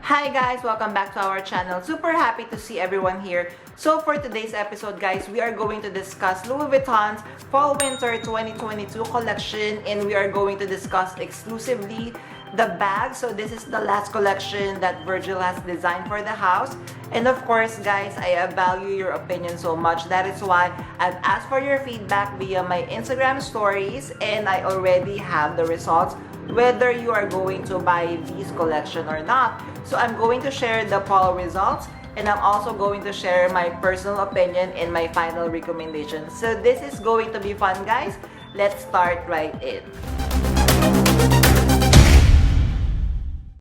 Hi guys, welcome back to our channel. Super happy to see everyone here. So for today's episode guys, we are going to discuss Louis Vuitton's Fall Winter 2022 collection, and we are going to discuss exclusively the bag. So this is the last collection that Virgil has designed for the house. And of course guys, I value your opinion so much. That is why I've asked for your feedback via my Instagram stories, and I already have the results whether you are going to buy this collection or not. So I'm going to share the poll results, and I'm also going to share my personal opinion and my final recommendation. So this is going to be fun guys. Let's start right in.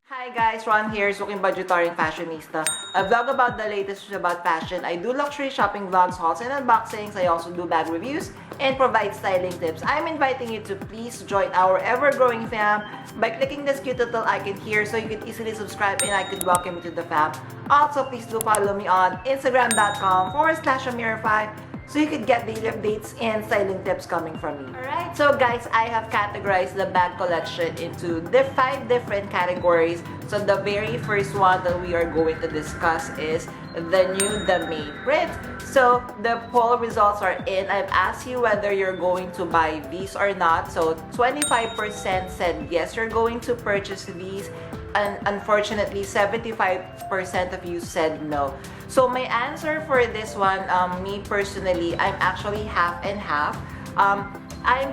Hi guys, Ron here, Suking Budgetarian Fashionista. I vlog about the latest about fashion. I do luxury shopping vlogs, hauls, and unboxings. I also do bag reviews and provide styling tips. I'm inviting you to please join our ever-growing fam by clicking this cute little icon here so you can easily subscribe and I could welcome you to the fam. Also, please do follow me on Instagram.com/Amira5 so you could get daily updates and styling tips coming from me. Alright, so guys, I have categorized the bag collection into the 5 different categories. So the very first one that we are going to discuss is the new Maid print. So the poll results are in. I've asked you whether you're going to buy these or not. So 25% said yes, you're going to purchase these. And unfortunately, 75% of you said no. So my answer for this one, me personally, I'm actually half and half. I'm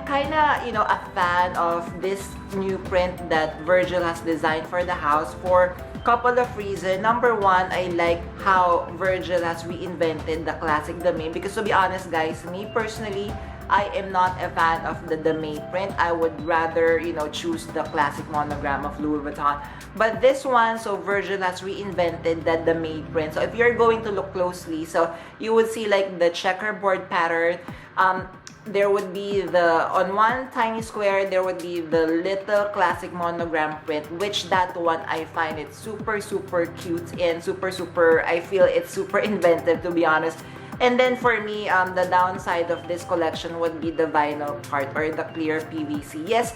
kinda, a fan of this new print that Virgil has designed for the house for a couple of reasons. Number one, I like how Virgil has reinvented the classic Maid, because to be honest guys, me personally, I am not a fan of the Maid print. I would rather, choose the classic monogram of Louis Vuitton. But this one, so Virgil has reinvented the Maid print. So if you're going to look closely, so you would see like the checkerboard pattern. There would be on one tiny square, there would be the little classic monogram print, which that one I find it super cute and super, I feel it's super inventive, to be honest. And then for me, the downside of this collection would be the vinyl part or the clear PVC. Yes,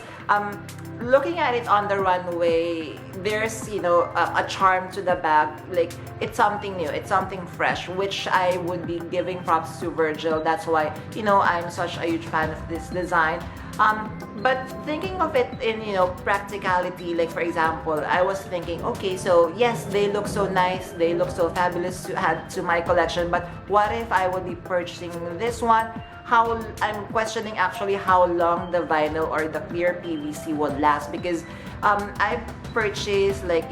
looking at it on the runway, there's, a charm to the bag. Like, it's something new, it's something fresh, which I would be giving props to Virgil. That's why, I'm such a huge fan of this design. But thinking of it in, practicality, like for example, I was thinking, okay, so yes, they look so nice, they look so fabulous to add to my collection, but what if I would be purchasing this one? I'm questioning actually how long the vinyl or the clear PVC would last, because I've purchased like,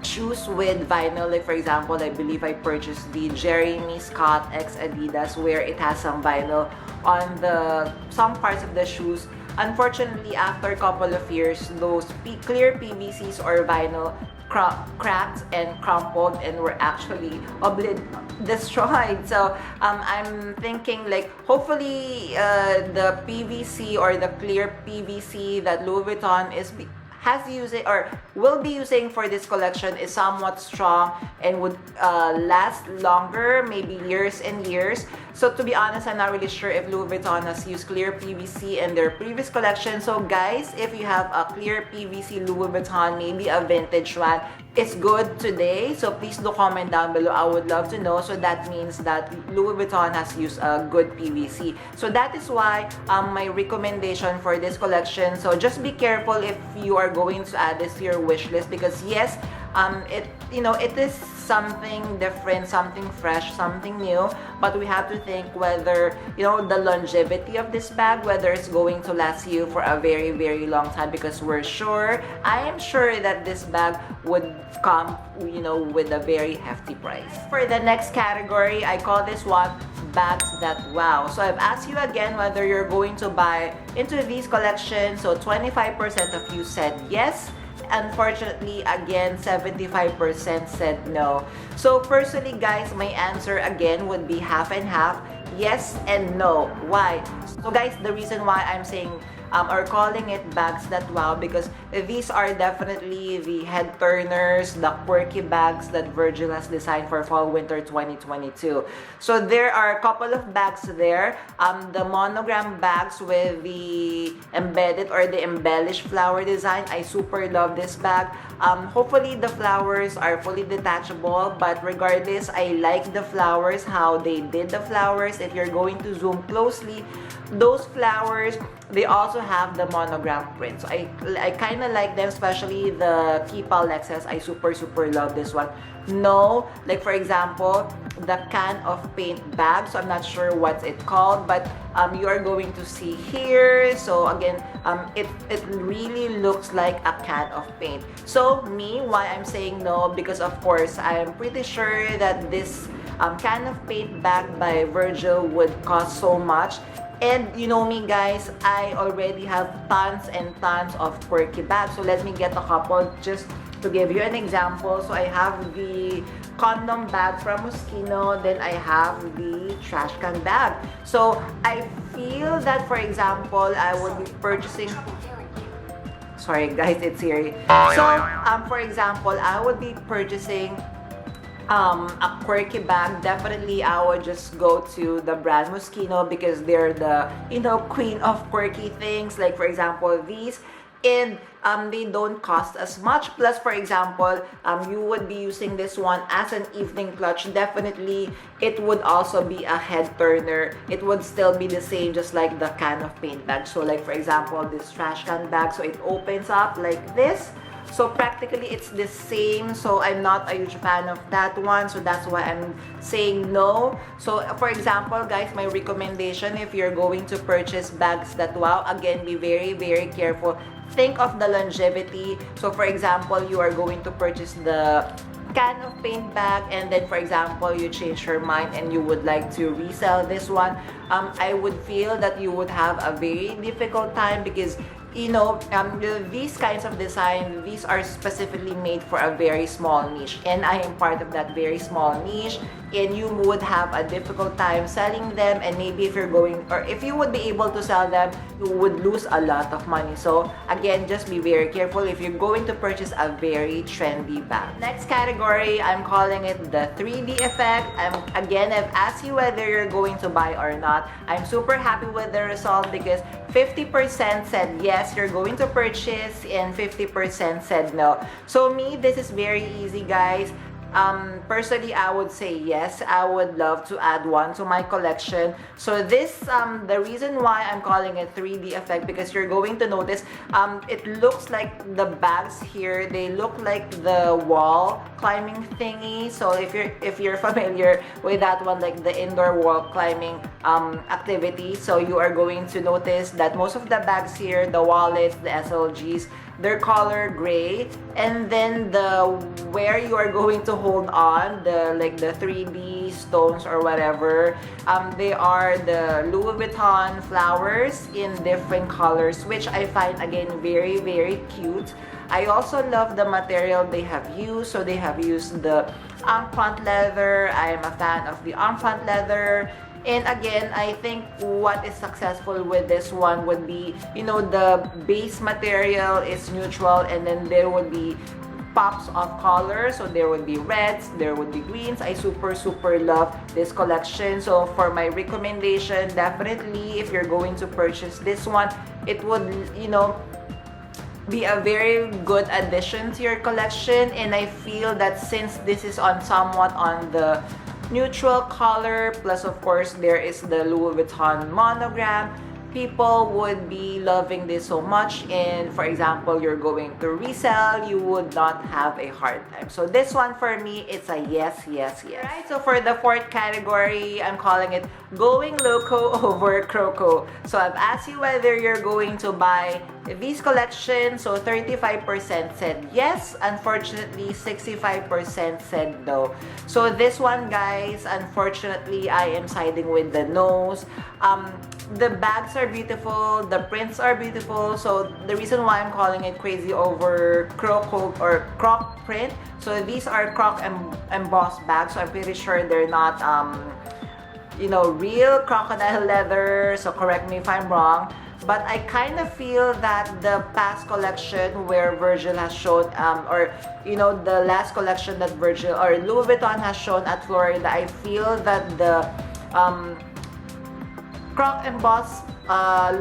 shoes with vinyl. Like for example, I believe I purchased the Jeremy Scott X Adidas, where it has some vinyl on some parts of the shoes. Unfortunately, after a couple of years, those clear PVCs or vinyl cracked and crumpled and were actually destroyed. So I'm thinking like hopefully the PVC or the clear PVC that Louis Vuitton has used or will be using for this collection is somewhat strong and would last longer, maybe years and years. So to be honest, I'm not really sure if Louis Vuitton has used clear PVC in their previous collection. So guys, if you have a clear PVC Louis Vuitton, maybe a vintage one, it's good today. So please do comment down below. I would love to know. So that means that Louis Vuitton has used a good PVC. So that is why my recommendation for this collection. So just be careful if you are going to add this to your wish list, because yes, it is something different, something fresh, something new, but we have to think whether the longevity of this bag, whether it's going to last you for a very long time, because I am sure that this bag would come with a very hefty price. For the next category, I call this one bags that wow. So I've asked you again whether you're going to buy into these collections. So 25% of you said yes. Unfortunately, again, 75% said no. So personally guys, my answer again would be half and half, yes and no. Why? So guys, the reason why I'm saying are calling it bags that wow, because these are definitely the head turners, the quirky bags that Virgil has designed for fall winter 2022. So there are a couple of bags there. The monogram bags with the embedded or the embellished flower design. I super love this bag. Hopefully the flowers are fully detachable, but regardless, I like the flowers, how they did the flowers. If you're going to zoom closely, those flowers, they also have the monogram print. So I kind of like them, especially the Keepa Lexus. I super love this one. No, like for example, the can of paint bag. So I'm not sure what's it called, but you are going to see here. So again, it really looks like a can of paint. So me, why I'm saying no, because of course I'm pretty sure that this can of paint bag by Virgil would cost so much. And you know me guys, I already have tons and tons of quirky bags. So let me get a couple just to give you an example. So I have the condom bag from Moschino, then I have the trash can bag. So I feel that, for example, I would be purchasing... Sorry guys, it's Siri. So for example, I would be purchasing a quirky bag. Definitely I would just go to the brand Moschino because they're the, you know, queen of quirky things, like for example these, and they don't cost as much. Plus, for example, you would be using this one as an evening clutch. Definitely it would also be a head turner. It would still be the same, just like the can of paint bag. So like for example this trash can bag, so it opens up like this. So practically it's the same. So I'm not a huge fan of that one, so that's why I'm saying no. So for example guys, my recommendation, if you're going to purchase bags that wow, again, be very careful. Think of the longevity. So for example, you are going to purchase the can of paint bag, and then for example you change your mind and you would like to resell this one, I would feel that you would have a very difficult time, because you know, these kinds of design, these are specifically made for a very small niche, and I am part of that very small niche, and you would have a difficult time selling them. And maybe if you're going, or if you would be able to sell them, you would lose a lot of money. So again, just be very careful if you're going to purchase a very trendy bag. Next category, I'm calling it the 3D effect. Again, I've asked you whether you're going to buy or not. I'm super happy with the result because 50% said yes, you're going to purchase, and 50% said no. So me, this is very easy guys. Personally, I would say yes. I would love to add one to my collection. So this, the reason why I'm calling it 3D effect, because you're going to notice, it looks like the bags here, they look like the wall climbing thingy. So if you're familiar with that one, like the indoor wall climbing activity, so you are going to notice that most of the bags here, the wallets, the SLGs, they're color gray, and then where you are going to hold on, the 3D stones or whatever, they are the Louis Vuitton flowers in different colors, which I find again very cute. I also love the material they have used. So they have used the enfant leather. I am a fan of the enfant leather. And again, I think what is successful with this one would be, you know, the base material is neutral, and then there would be pops of color. So there would be reds, there would be greens. I super love this collection. So for my recommendation, definitely if you're going to purchase this one, it would, you know, be a very good addition to your collection. And I feel that since this is somewhat on the neutral color, plus of course there is the Louis Vuitton monogram, people would be loving this so much. And for example, you're going to resell, you would not have a hard time. So this one for me, it's a yes. Alright, so for the fourth category, I'm calling it going loco over croco. So I've asked you whether you're going to buy these collections. So 35% said yes. Unfortunately, 65% said no. So this one guys, unfortunately, I am siding with the no's. The bags are beautiful, the prints are beautiful. So the reason why I'm calling it crazy over croco or croc print, so these are croc embossed bags. So I'm pretty sure they're not you know, real crocodile leather, so correct me if I'm wrong. but I kind of feel that the past collection where Virgil has shown, or the last collection that Virgil or Louis Vuitton has shown at Florida, I feel that the Croc embossed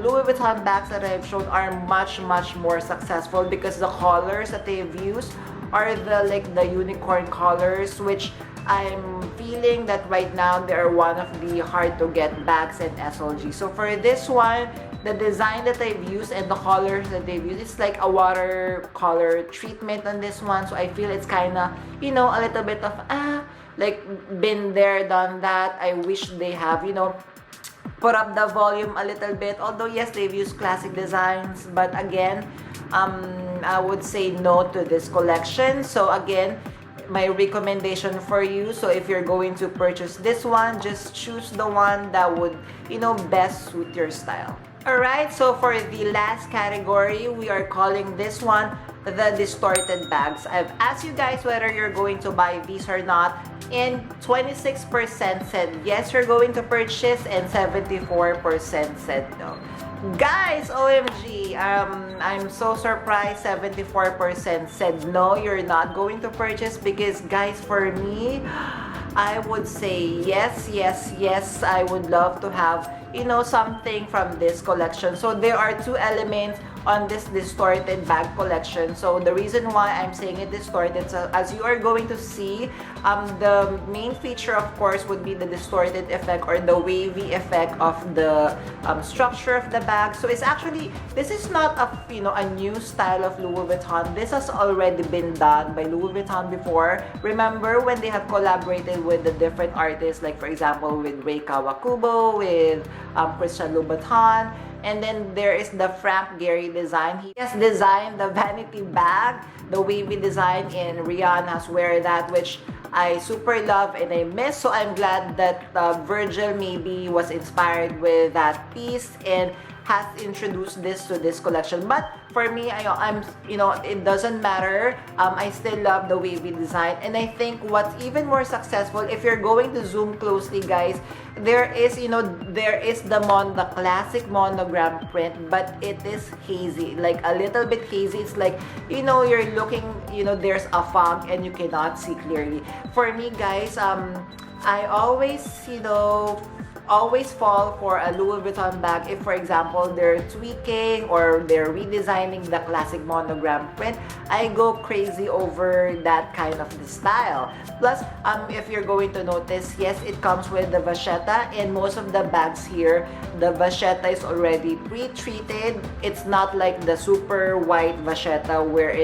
Louis Vuitton bags that I've shown are much more successful because the colors that they've used are the unicorn colors, which I'm feeling that right now they are one of the hard to get bags in SLG. So for this one, the design that they've used and the colors that they've used, it's like a watercolor treatment on this one. So I feel it's kind of, a little bit of, like been there, done that. I wish they have, put up the volume a little bit. Although yes, they've used classic designs, but again, I would say no to this collection. So again, my recommendation for you, so if you're going to purchase this one, just choose the one that would, best suit your style. Alright, so for the last category, we are calling this one the distorted bags. I've asked you guys whether you're going to buy these or not, and 26% said yes, you're going to purchase, and 74% said no. Guys, OMG, I'm so surprised 74% said no, you're not going to purchase, because guys, for me, I would say yes, I would love to have, something from this collection. So there are two elements on this distorted bag collection. So the reason why I'm saying it distorted, so as you are going to see, the main feature of course would be the distorted effect or the wavy effect of the structure of the bag. So it's actually, this is not a new style of Louis Vuitton. This has already been done by Louis Vuitton before. Remember when they have collaborated with the different artists, like for example with Rei Kawakubo, with Christian Louboutin. And then there is the Frank Gehry design. He has designed the vanity bag, the wavy design, and Rihanna's wear that, which I super love and I miss. So I'm glad that Virgil maybe was inspired with that piece and has introduced this to this collection. But for me, I'm it doesn't matter. I still love the wavy design, and I think what's even more successful, if you're going to zoom closely, guys, there is the classic monogram print, but it is hazy, like a little bit hazy. It's like you're looking, there's a fog and you cannot see clearly. For me, guys, I always fall for a Louis Vuitton bag if, for example, they're tweaking or they're redesigning the classic monogram print. I go crazy over that kind of the style. Plus, if you're going to notice, yes, it comes with the vachetta, and most of the bags here, the vachetta is already pre-treated. It's not like the super white vachetta where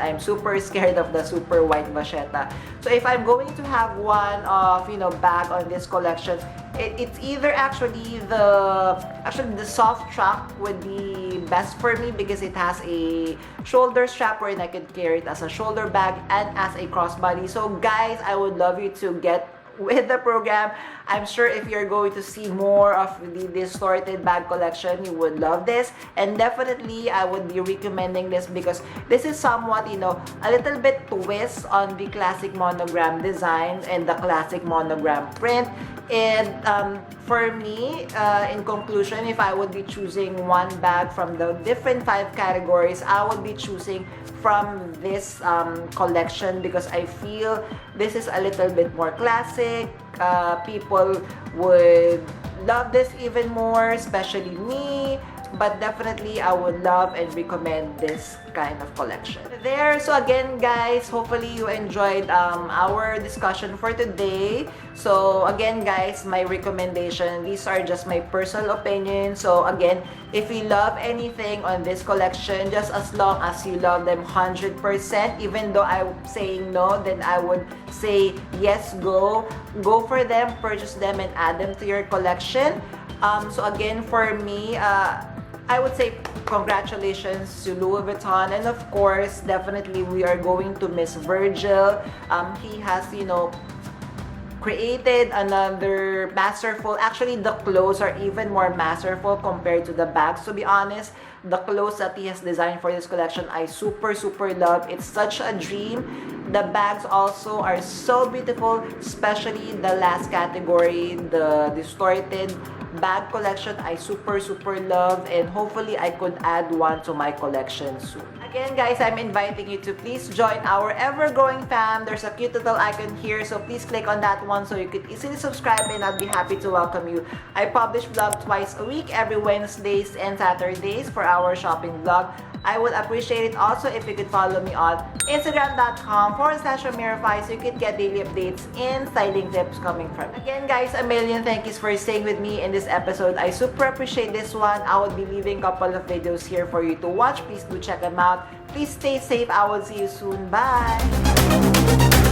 I'm super scared of the super white vachetta. So if I'm going to have one of, bag on this collection, it's either actually the soft truck would be best for me because it has a shoulder strap wherein I could carry it as a shoulder bag and as a crossbody. So guys, I would love you to get with the program. I'm sure if you're going to see more of the distorted bag collection, you would love this, and definitely I would be recommending this because this is somewhat, a little bit twist on the classic monogram design and the classic monogram print. And for me, in conclusion, if I would be choosing one bag from the different 5 categories, I would be choosing from this collection because I feel this is a little bit more classic. People would love this even more, especially me. But definitely, I would love and recommend this kind of collection. So again, guys, hopefully you enjoyed our discussion for today. So again, guys, my recommendation, these are just my personal opinion. So again, if you love anything on this collection, just as long as you love them 100%, even though I'm saying no, then I would say yes, go for them, purchase them, and add them to your collection. So again, for me, I would say congratulations to Louis Vuitton, and of course, definitely we are going to miss Virgil. He has, created another masterful, actually the clothes are even more masterful compared to the bags. To be honest, the clothes that he has designed for this collection, I super love. It's such a dream. The bags also are so beautiful, especially the last category, the distorted bag collection I super love, and hopefully I could add one to my collection soon. Again guys, I'm inviting you to please join our ever-growing fam. There's a cute little icon here, so please click on that one so you could easily subscribe, and I'll be happy to welcome you. I publish vlog twice a week, every Wednesdays and Saturdays for our shopping vlog. I would appreciate it also if you could follow me on Instagram.com/Ramirafy so you could get daily updates and styling tips coming from me. Again guys, a million thank yous for staying with me in this episode. I super appreciate this one. I will be leaving a couple of videos here for you to watch. Please do check them out. Please stay safe. I will see you soon. Bye!